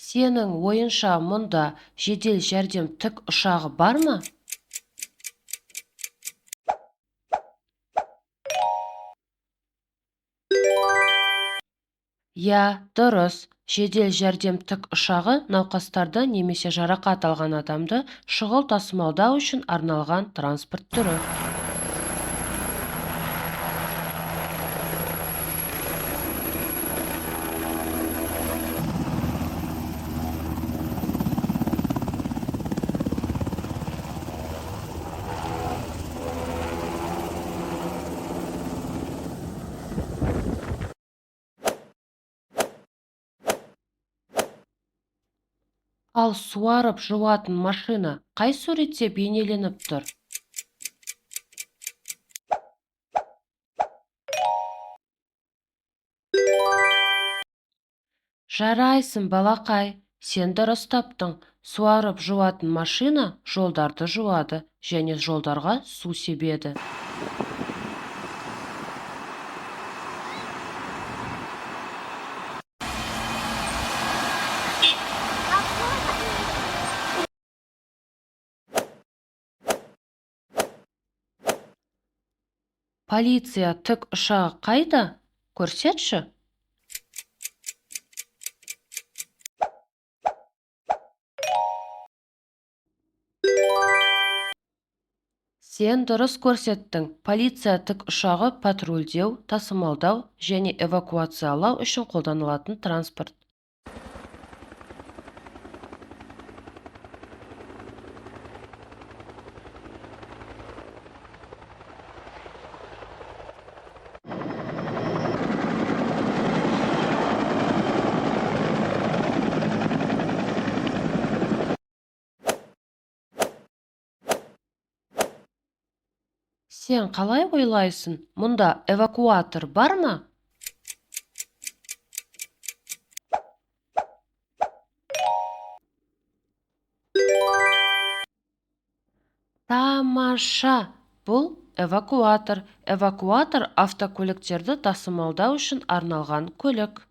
Сенің ойынша мұнда жедел жәрдем тік ұшағы бар ма? Я, дұрыс. Жедел жәрдем тік ұшағы науқастарды немесе жарақат алған адамды шұғыл тасымалдау үшін арналған транспорт түрі. Ал суарып жуатын машина қай суретте бейнеленіп тұр? Жарайсың, балақай. Сен дұрыс таптың. Суарып жуатын машина жолдарды жуады және жолдарға су себеді. Полиция тік ұшағы қайда? Көрсетші. Сен дұрыс көрсеттің. Полиция тік ұшағы патрульдеу, тасымалдау және эвакуациялау үшін қолданылатын транспорт. Сен қалай ойлайсың? Мұнда эвакуатор бар ма? Тамаша! Бұл эвакуатор. Эвакуатор автокөліктерді тасымалдау үшін арналған көлік.